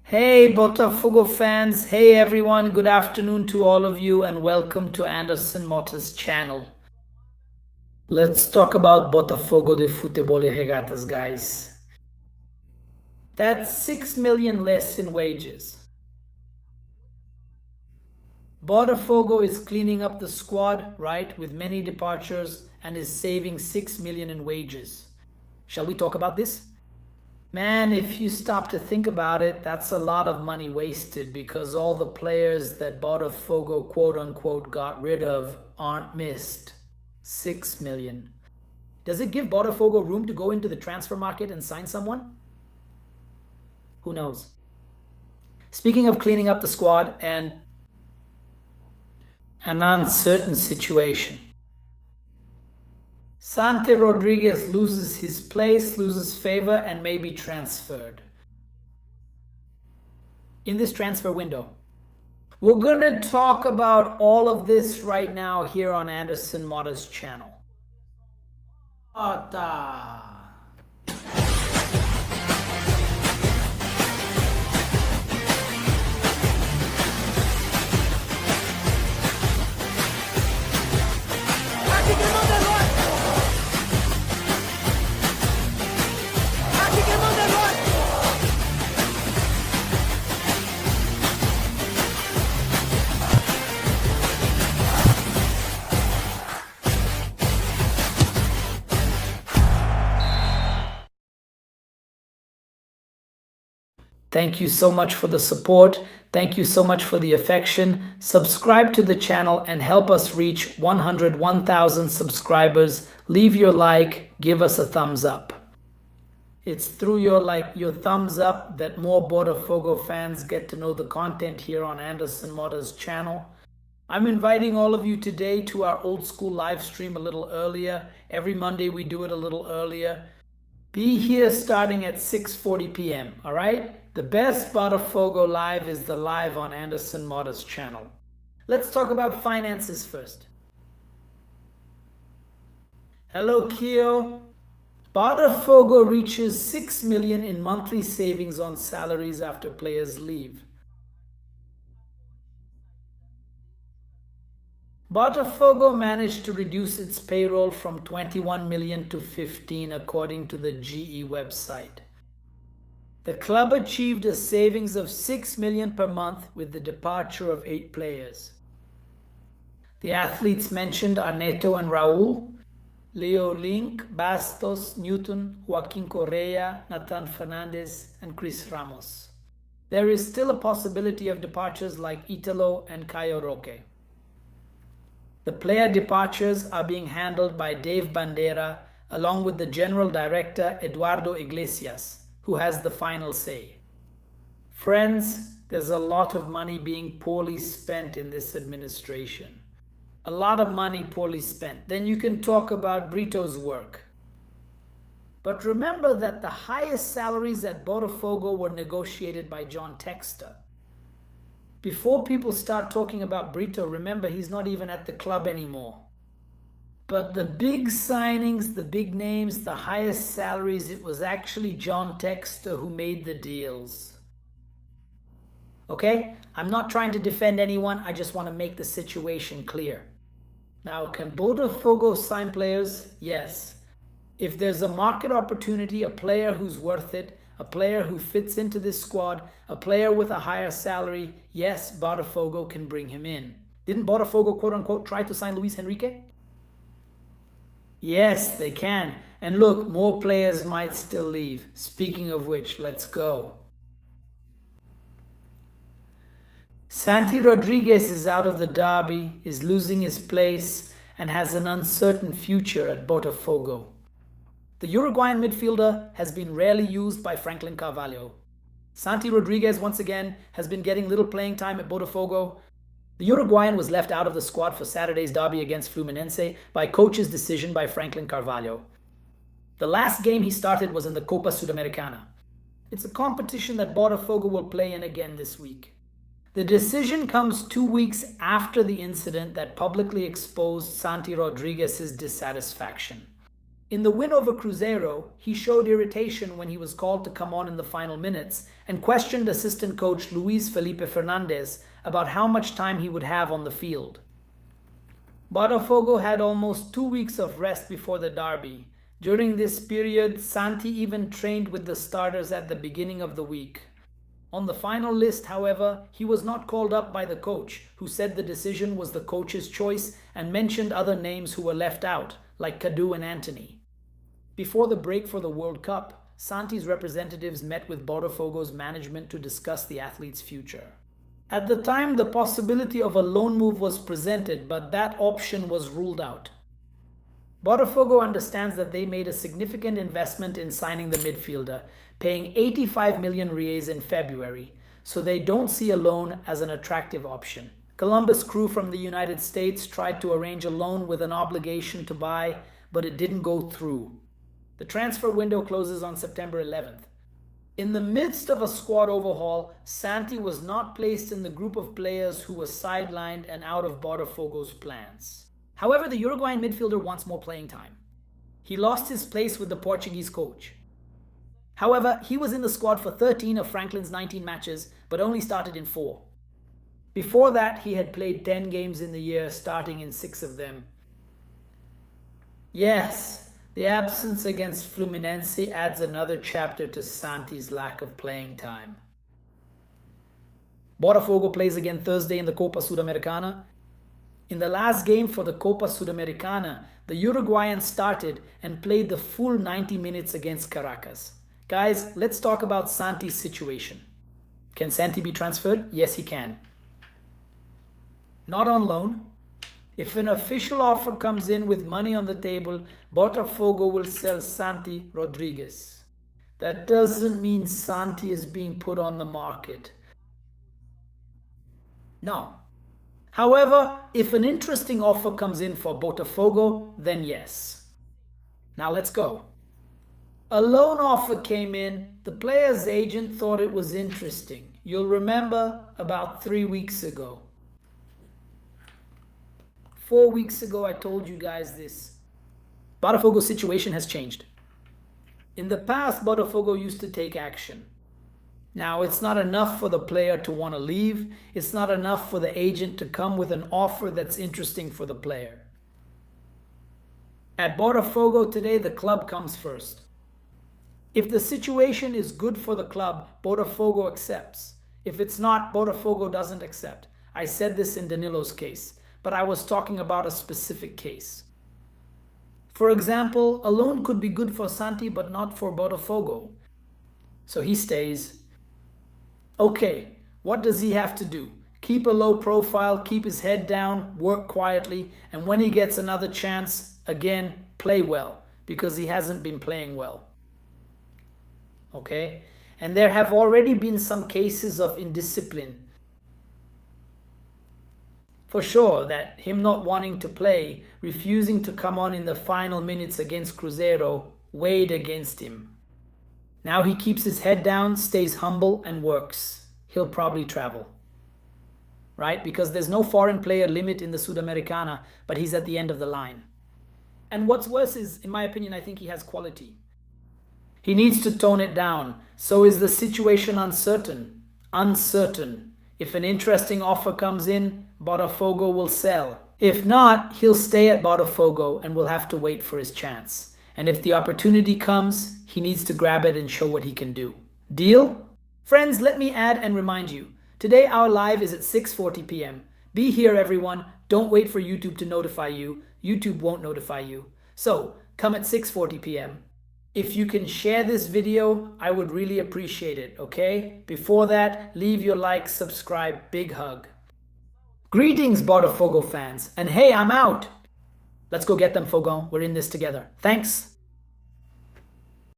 Hey Botafogo fans, hey everyone, good afternoon to all of you and welcome to Anderson Motta's channel. Let's talk about Botafogo de Futebol e Regatas, guys. That's 6 million less in wages. Botafogo is cleaning up the squad, right, with many departures and is saving 6 million in wages. Shall we talk about this? Man, if you stop to think about it, that's a lot of money wasted because all the players that Botafogo quote-unquote got rid of aren't missed. 6 million. Does it give Botafogo room to go into the transfer market and sign someone? Who knows? Speaking of cleaning up the squad and an uncertain situation. Santi Rodriguez loses his place, loses favor, and may be transferred in this transfer window. We're going to talk about all of this right now here on Anderson Motta's channel. Thank you so much for the support. Thank you so much for the affection. Subscribe to the channel and help us reach 101,000 subscribers. Leave your like, give us a thumbs up. It's through your thumbs up that more Botafogo fans get to know the content here on Anderson Motta's channel. I'm inviting all of you today to our old school live stream a little earlier. Every Monday we do it a little earlier. Be here starting at 6:40 p.m., all right? The best Botafogo live is the live on Anderson Motta's channel. Let's talk about finances first. Hello, Keo. Botafogo reaches 6 million in monthly savings on salaries after players leave. Botafogo managed to reduce its payroll from 21 million to 15 according to the GE website. The club achieved a savings of 6 million per month with the departure of 8 players. The athletes mentioned are Neto and Raul, Leo Link, Bastos, Newton, Joaquin Correa, Nathan Fernandez, and Chris Ramos. There is still a possibility of departures like Italo and Caio Roque. The player departures are being handled by Dave Bandera along with the General Director Eduardo Iglesias, who has the final say. Friends, there's a lot of money being poorly spent in this administration. A lot of money poorly spent. Then you can talk about Brito's work. But remember that the highest salaries at Botafogo were negotiated by John Textor. Before people start talking about Brito, remember he's not even at the club anymore. But the big signings, the big names, the highest salaries, it was actually John Textor who made the deals. Okay? I'm not trying to defend anyone. I just want to make the situation clear. Now, can Botafogo sign players? Yes. If there's a market opportunity, a player who's worth it, a player who fits into this squad, a player with a higher salary, yes, Botafogo can bring him in. Didn't Botafogo, quote-unquote, try to sign Luis Enrique? Yes, they can. And look, more players might still leave. Speaking of which, let's go. Santi Rodriguez is out of the derby, is losing his place, and has an uncertain future at Botafogo. The Uruguayan midfielder has been rarely used by Franklin Carvalho. Santi Rodriguez, once again, has been getting little playing time at Botafogo. The Uruguayan was left out of the squad for Saturday's derby against Fluminense by coach's decision by Franklin Carvalho. The last game he started was in the Copa Sudamericana. It's a competition that Botafogo will play in again this week. The decision comes 2 weeks after the incident that publicly exposed Santi Rodriguez's dissatisfaction. In the win over Cruzeiro, he showed irritation when he was called to come on in the final minutes and questioned assistant coach Luis Felipe Fernandes about how much time he would have on the field. Botafogo had almost 2 weeks of rest before the derby. During this period, Santi even trained with the starters at the beginning of the week. On the final list, however, he was not called up by the coach, who said the decision was the coach's choice and mentioned other names who were left out, like Kadu and Anthony. Before the break for the World Cup, Santi's representatives met with Botafogo's management to discuss the athlete's future. At the time, the possibility of a loan move was presented, but that option was ruled out. Botafogo understands that they made a significant investment in signing the midfielder, paying 85 million reais in February, so they don't see a loan as an attractive option. Columbus Crew from the United States tried to arrange a loan with an obligation to buy, but it didn't go through. The transfer window closes on September 11th. In the midst of a squad overhaul, Santi was not placed in the group of players who were sidelined and out of Botafogo's plans. However, the Uruguayan midfielder wants more playing time. He lost his place with the Portuguese coach. However, he was in the squad for 13 of Franklin's 19 matches, but only started in 4. Before that, he had played 10 games in the year, starting in 6 of them. Yes, the absence against Fluminense adds another chapter to Santi's lack of playing time. Botafogo plays again Thursday in the Copa Sudamericana. In the last game for the Copa Sudamericana, the Uruguayan started and played the full 90 minutes against Caracas. Guys, let's talk about Santi's situation. Can Santi be transferred? Yes, he can. Not on loan. If an official offer comes in with money on the table, Botafogo will sell Santi Rodriguez. That doesn't mean Santi is being put on the market. No. However, if an interesting offer comes in for Botafogo, then yes. Now let's go. A loan offer came in. The player's agent thought it was interesting. You'll remember about 3 weeks ago. 4 weeks ago, I told you guys this. Botafogo's situation has changed. In the past, Botafogo used to take action. Now, it's not enough for the player to want to leave. It's not enough for the agent to come with an offer that's interesting for the player. At Botafogo today, the club comes first. If the situation is good for the club, Botafogo accepts. If it's not, Botafogo doesn't accept. I said this in Danilo's case, but I was talking about a specific case. For example, a loan could be good for Santi, but not for Botafogo. So he stays. Okay, what does he have to do? Keep a low profile, keep his head down, work quietly, and when he gets another chance, again, play well, because he hasn't been playing well. Okay? And there have already been some cases of indiscipline. For sure, that him not wanting to play, refusing to come on in the final minutes against Cruzeiro, weighed against him. Now he keeps his head down, stays humble, and works. He'll probably travel. Right? Because there's no foreign player limit in the Sudamericana, but he's at the end of the line. And what's worse is, in my opinion, I think he has quality. He needs to tone it down. So is the situation uncertain? Uncertain. If an interesting offer comes in, Botafogo will sell. If not, he'll stay at Botafogo and will have to wait for his chance. And if the opportunity comes, he needs to grab it and show what he can do. Deal? Friends, let me add and remind you. Today our live is at 6:40 p.m. Be here, everyone. Don't wait for YouTube to notify you. YouTube won't notify you. So, come at 6:40 p.m. If you can share this video, I would really appreciate it, okay? Before that, leave your like, subscribe, big hug. Greetings, Botafogo fans, and hey, I'm out! Let's go get them, Fogon. We're in this together. Thanks!